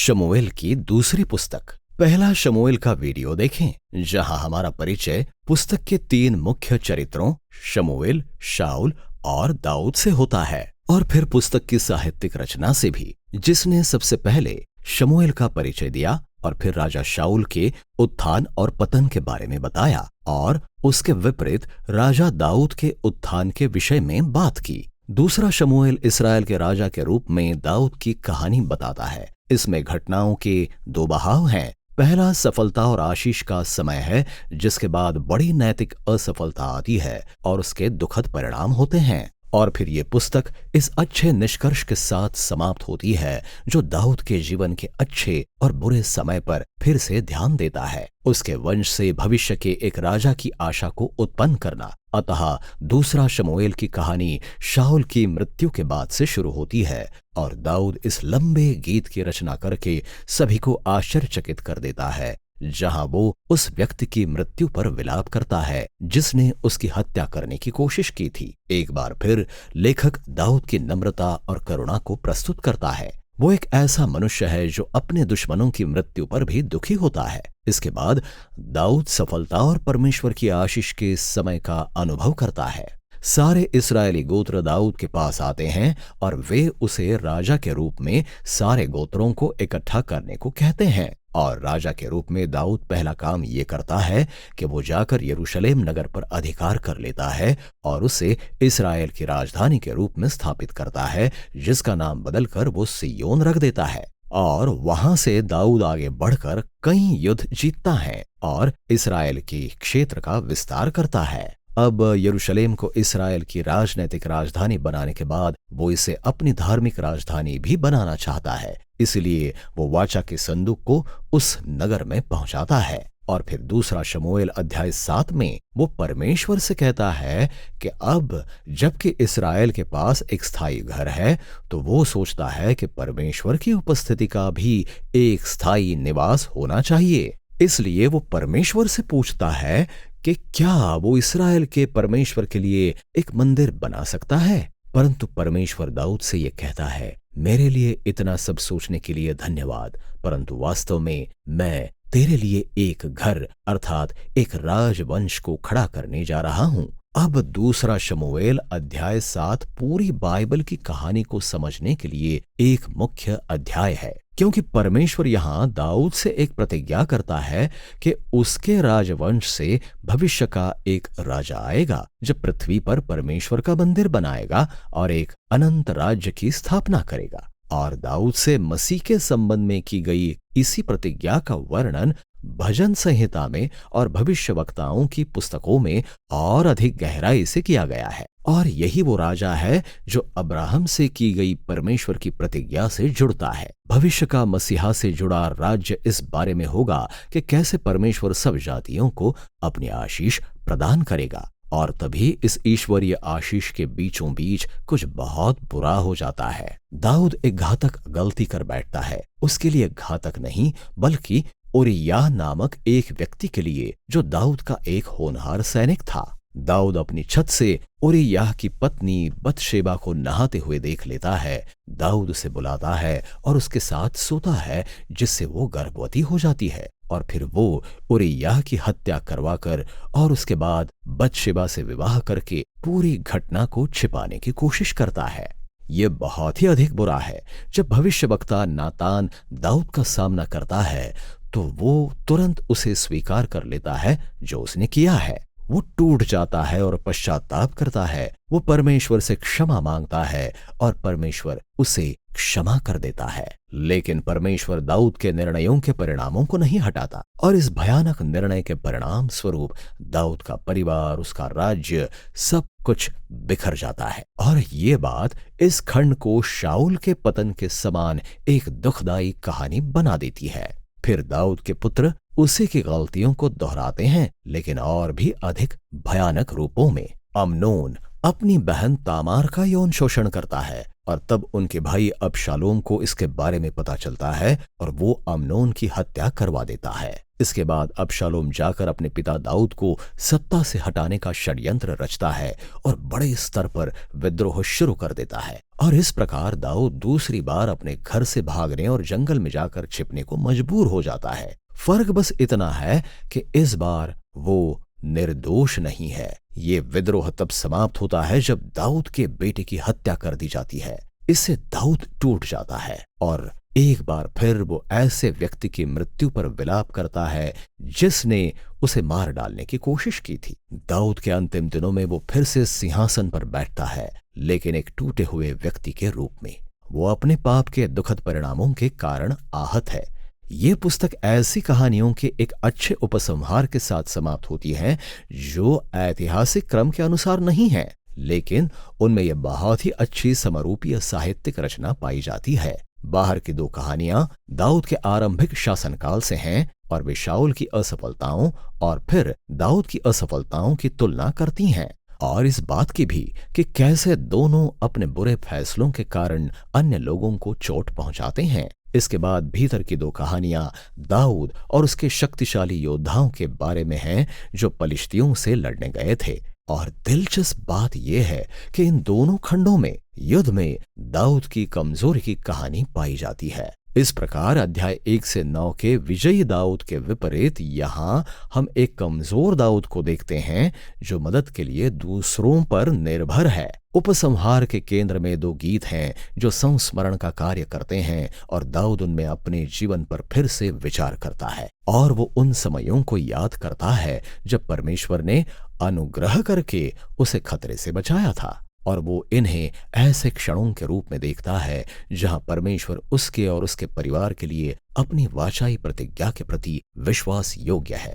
शमूएल की दूसरी पुस्तक पहला शमूएल का वीडियो देखें, जहां हमारा परिचय पुस्तक के 3 मुख्य चरित्रों शमूएल, शाऊल और दाऊद से होता है, और फिर पुस्तक की साहित्यिक रचना से भी, जिसने सबसे पहले शमूएल का परिचय दिया और फिर राजा शाऊल के उत्थान और पतन के बारे में बताया और उसके विपरीत राजा दाऊद के उत्थान के विषय में बात की। दूसरा शमूएल इसराइल के राजा के रूप में दाऊद की कहानी बताता है। इसमें घटनाओं के 2 बहाव हैं। पहला सफलता और आशीष का समय है, जिसके बाद बड़ी नैतिक असफलता आती है और उसके दुखद परिणाम होते हैं। और फिर ये पुस्तक इस अच्छे निष्कर्ष के साथ समाप्त होती है, जो दाऊद के जीवन के अच्छे और बुरे समय पर फिर से ध्यान देता है, उसके वंश से भविष्य के एक राजा की आशा को उत्पन्न करना। अतः दूसरा शमूएल की कहानी शाऊल की मृत्यु के बाद से शुरू होती है और दाऊद इस लंबे गीत की रचना करके सभी को आश्चर्यचकित कर देता है, जहां वो उस व्यक्ति की मृत्यु पर विलाप करता है जिसने उसकी हत्या करने की कोशिश की थी। एक बार फिर लेखक दाऊद की नम्रता और करुणा को प्रस्तुत करता है। वो एक ऐसा मनुष्य है जो अपने दुश्मनों की मृत्यु पर भी दुखी होता है। इसके बाद दाऊद सफलता और परमेश्वर की आशीष के समय का अनुभव करता है। सारे इस्राएली गोत्र दाऊद के पास आते हैं और वे उसे राजा के रूप में सारे गोत्रों को इकट्ठा करने को कहते हैं। और राजा के रूप में दाऊद पहला काम ये करता है कि वो जाकर यरूशलेम नगर पर अधिकार कर लेता है और उसे इस्राएल की राजधानी के रूप में स्थापित करता है, जिसका नाम बदलकर वो सिय्योन रख देता है। और वहां से दाऊद आगे बढ़कर कई युद्ध जीतता है और इस्राएल के क्षेत्र का विस्तार करता है। अब यरूशलेम को इस्राएल की राजनैतिक राजधानी बनाने के बाद वो इसे अपनी धार्मिक राजधानी भी बनाना चाहता है। इसलिए वो वाचा के संदूक को उस नगर में पहुंचाता है। और फिर दूसरा शमूएल अध्याय 7 में वो परमेश्वर से कहता है कि अब जबकि इस्राएल के पास एक स्थायी घर है, तो वो सोचता है कि परमेश्वर की उपस्थिति का भी एक स्थायी निवास होना चाहिए। इसलिए वो परमेश्वर से पूछता है कि क्या वो इस्राएल के परमेश्वर के लिए एक मंदिर बना सकता है। परंतु परमेश्वर दाऊद से ये कहता है, मेरे लिए इतना सब सोचने के लिए धन्यवाद, परंतु वास्तव में मैं तेरे लिए एक घर अर्थात एक राजवंश को खड़ा करने जा रहा हूं। अब दूसरा शमूएल अध्याय 7 पूरी बाइबल की कहानी को समझने के लिए एक मुख्य अध्याय है, क्योंकि परमेश्वर यहाँ दाऊद से एक प्रतिज्ञा करता है कि उसके राजवंश से भविष्य का एक राजा आएगा, जो पृथ्वी पर परमेश्वर का मंदिर बनाएगा और एक अनंत राज्य की स्थापना करेगा। और दाऊद से मसीह के संबंध में की गई इसी प्रतिज्ञा का वर्णन भजन संहिता में और भविष्यवक्ताओं की पुस्तकों में और अधिक गहराई से किया गया है। और यही वो राजा है जो अब्राहम से की गई परमेश्वर की प्रतिज्ञा से जुड़ता है। भविष्य का मसीहा से जुड़ा राज्य इस बारे में होगा कि कैसे परमेश्वर सब जातियों को अपनी आशीष प्रदान करेगा। और तभी इस ईश्वरीय आशीष के बीचों बीच कुछ बहुत बुरा हो जाता है। दाऊद एक घातक गलती कर बैठता है। उसके लिए घातक नहीं, बल्कि उरिय्याह नामक एक व्यक्ति के लिए, जो दाऊद का एक होनहार सैनिक था। दाऊद अपनी छत से उरिय्याह की पत्नी बतशेबा को नहाते हुए देख लेता है। दाऊद उसे बुलाता है और उसके साथ सोता है, जिससे वो गर्भवती हो जाती है। और फिर वो उरिय्याह की हत्या करवाकर और उसके बाद बतशेबा से विवाह करके पूरी घटना को छिपाने की कोशिश करता है। ये बहुत ही अधिक बुरा है। जब भविष्यवक्ता नातान दाऊद का सामना करता है, तो वो तुरंत उसे स्वीकार कर लेता है जो उसने किया है। वो टूट जाता है और पश्चाताप करता है। वो परमेश्वर से क्षमा मांगता है और परमेश्वर उसे क्षमा कर देता है। लेकिन परमेश्वर दाऊद के निर्णयों के परिणामों को नहीं हटाता और इस भयानक निर्णय के परिणाम स्वरूप दाऊद का परिवार, उसका राज्य, सब कुछ बिखर जाता है। और ये बात इस खंड को शाऊल के पतन के समान एक दुखदाई कहानी बना देती है। फिर दाऊद के पुत्र उसी की गलतियों को दोहराते हैं, लेकिन और भी अधिक भयानक रूपों में। अम्नोन अपनी बहन तामार का यौन शोषण करता है और तब उनके भाई अबशालोम को इसके बारे में पता चलता है और वो अम्नोन की हत्या करवा देता है। इसके बाद अबशालोम जाकर अपने पिता दाऊद को सत्ता से हटाने का षड्यंत्र रचता है और बड़े स्तर पर विद्रोह शुरू कर देता है और इस प्रकार दाऊद दूसरी बार अपने घर से भागने और जंगल में जाकर छिपने को मजबूर हो जाता है। फर्क बस इतना है कि इस बार वो निर्दोष नहीं है। ये विद्रोह तब समाप्त होता है जब दाऊद के बेटे की हत्या कर दी जाती है। इससे दाऊद टूट जाता है और एक बार फिर वो ऐसे व्यक्ति की मृत्यु पर विलाप करता है जिसने उसे मार डालने की कोशिश की थी। दाऊद के अंतिम दिनों में वो फिर से सिंहासन पर बैठता है, लेकिन एक टूटे हुए व्यक्ति के रूप में। वो अपने पाप के दुखद परिणामों के कारण आहत है। ये पुस्तक ऐसी कहानियों के एक अच्छे उपसंहार के साथ समाप्त होती है जो ऐतिहासिक क्रम के अनुसार नहीं है, लेकिन उनमें यह बहुत ही अच्छी समरूपीय साहित्यिक रचना पाई जाती है। बाहर की दो कहानियां दाऊद के आरंभिक शासनकाल से हैं और वे शाऊल की असफलताओं और फिर दाऊद की असफलताओं की तुलना करती हैं और इस बात की भी कि कैसे दोनों अपने बुरे फैसलों के कारण अन्य लोगों को चोट पहुंचाते हैं। इसके बाद भीतर की दो कहानियां दाऊद और उसके शक्तिशाली योद्धाओं के बारे में हैं जो पलिश्तियों से लड़ने गए थे और दिलचस्प बात यह है कि इन दोनों खंडों में युद्ध में दाऊद की कमजोरी की कहानी पाई जाती है। इस प्रकार अध्याय 1 से 9 के विजयी दाऊद के विपरीत यहाँ हम एक कमजोर दाऊद को देखते हैं जो मदद के लिए दूसरों पर निर्भर है। उपसंहार के केंद्र में दो गीत हैं जो संस्मरण का कार्य करते हैं और दाऊद उनमें अपने जीवन पर फिर से विचार करता है और वो उन समयों को याद करता है जब परमेश्वर ने अनुग्रह करके उसे खतरे से बचाया था और वो इन्हें ऐसे क्षणों के रूप में देखता है जहां परमेश्वर उसके और उसके परिवार के लिए अपनी वाचाई प्रतिज्ञा के प्रति विश्वास योग्य है।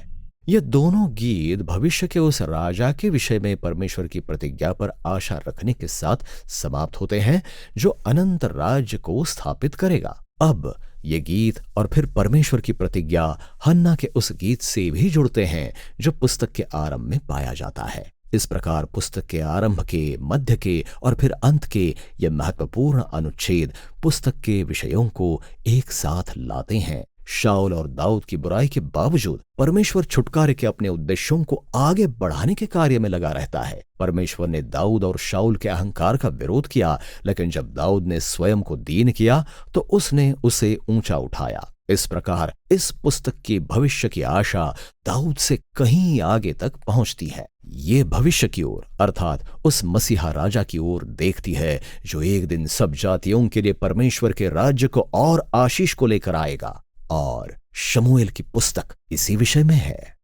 ये दोनों गीत भविष्य के उस राजा के विषय में परमेश्वर की प्रतिज्ञा पर आशा रखने के साथ समाप्त होते हैं जो अनंत राज्य को स्थापित करेगा। अब ये गीत और फिर परमेश्वर की प्रतिज्ञा हन्ना के उस गीत से भी जुड़ते हैं जो पुस्तक के आरंभ में पाया जाता है। इस प्रकार पुस्तक के आरंभ के, मध्य के और फिर अंत के ये महत्वपूर्ण अनुच्छेद पुस्तक के विषयों को एक साथ लाते हैं। शाऊल और दाऊद की बुराई के बावजूद परमेश्वर छुटकारे के अपने उद्देश्यों को आगे बढ़ाने के कार्य में लगा रहता है। परमेश्वर ने दाऊद और शाऊल के अहंकार का विरोध किया, लेकिन जब दाऊद ने स्वयं को दीन किया तो उसने उसे ऊंचा उठाया। इस प्रकार इस पुस्तक की भविष्य की आशा दाऊद से कहीं आगे तक पहुंचती है। ये भविष्य की ओर अर्थात उस मसीहा राजा की ओर देखती है जो एक दिन सब जातियों के लिए परमेश्वर के राज्य को और आशीष को लेकर आएगा और शमूएल की पुस्तक इसी विषय में है।